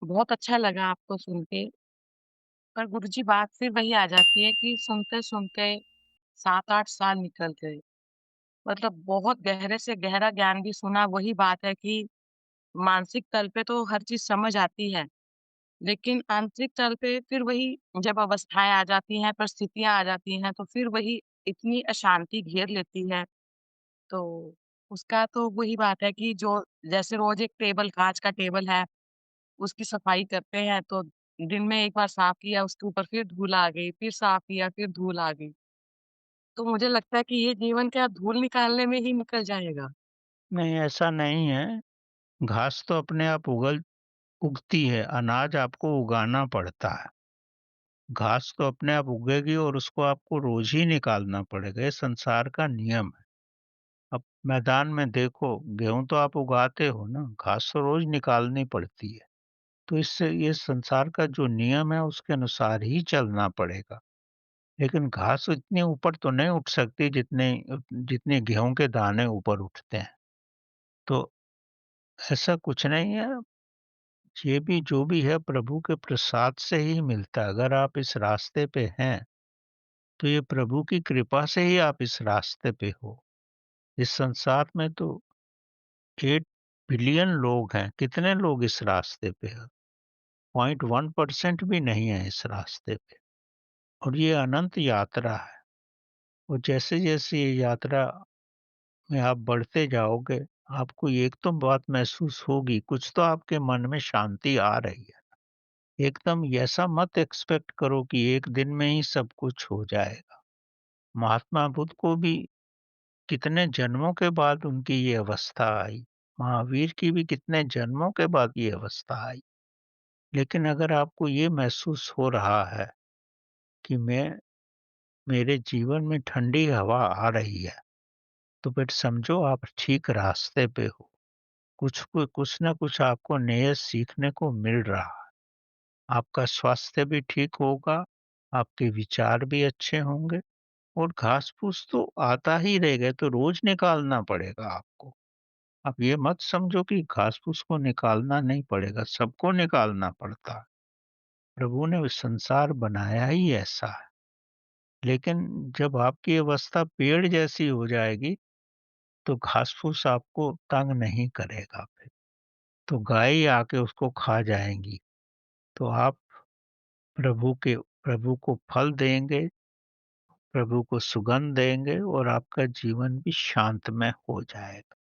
बहुत अच्छा लगा आपको सुन के। पर गुरुजी बात फिर वही आ जाती है कि सुनते-सुनते 7-8 साल निकल गए। मतलब बहुत गहरे से गहरा ज्ञान भी सुना, वही बात है कि मानसिक तल पे तो हर चीज़ समझ आती है, लेकिन आंतरिक तल पे फिर वही जब अवस्थाएँ आ जाती हैं, परिस्थितियाँ आ जाती हैं, तो फिर वही इतनी अशांति घेर लेती है। तो उसका तो वही बात है कि जो जैसे रोज़ एक टेबल काँच का टेबल है, उसकी सफाई करते हैं तो दिन में एक बार साफ किया, उसके ऊपर फिर धूल आ गई, फिर साफ किया, फिर धूल आ गई। तो मुझे लगता है कि ये जीवन क्या धूल निकालने में ही निकल जाएगा? नहीं, ऐसा नहीं है। घास तो अपने आप उगती है, अनाज आपको उगाना पड़ता है। घास तो अपने आप उगेगी और उसको आपको रोज़ ही निकालना पड़ेगा, ये संसार का नियम है। अब मैदान में देखो, गेहूँ तो आप उगाते हो ना, घास तो रोज़ निकालनी पड़ती है। तो इससे ये संसार का जो नियम है उसके अनुसार ही चलना पड़ेगा। लेकिन घास इतनी ऊपर तो नहीं उठ सकती जितने गेहूँ के दाने ऊपर उठते हैं। तो ऐसा कुछ नहीं है, ये भी जो भी है प्रभु के प्रसाद से ही मिलता है। अगर आप इस रास्ते पे हैं, तो ये प्रभु की कृपा से ही आप इस रास्ते पे हो। इस संसार में तो 8 बिलियन लोग हैं, कितने लोग इस रास्ते पे हैं? 0.1% भी नहीं है इस रास्ते पे और ये अनंत यात्रा है। और जैसे-जैसे ये यात्रा में आप बढ़ते जाओगे, आपको एक तो बात महसूस होगी, कुछ तो आपके मन में शांति आ रही है। एकदम ऐसा मत एक्सपेक्ट करो कि एक दिन में ही सब कुछ हो जाएगा। महात्मा बुद्ध को भी कितने जन्मों के बाद उनकी ये अवस्था आई। महावीर की भी कितने जन्मों के बाद ये अवस्था आई। लेकिन अगर आपको ये महसूस हो रहा है कि मेरे जीवन में ठंडी हवा आ रही है, तो फिर समझो आप ठीक रास्ते पे हो। कुछ न कुछ आपको नया सीखने को मिल रहा है। आपका स्वास्थ्य भी ठीक होगा, आपके विचार भी अच्छे होंगे और घास-फूस तो आता ही रहेगा, तो रोज़ निकालना पड़ेगा आपको। आप ये मत समझो कि घास-फूस को निकालना नहीं पड़ेगा, सबको निकालना पड़ता है। प्रभु ने संसार बनाया ही ऐसा है। लेकिन जब आपकी अवस्था पेड़ जैसी हो जाएगी, तो घास-फूस आपको तंग नहीं करेगा फिर। तो गाय ही आके उसको खा जाएँगी। तो आप प्रभु को फल देंगे, प्रभु को सुगंध देंगे और आपका जीवन भी शांतमय हो जाएगा।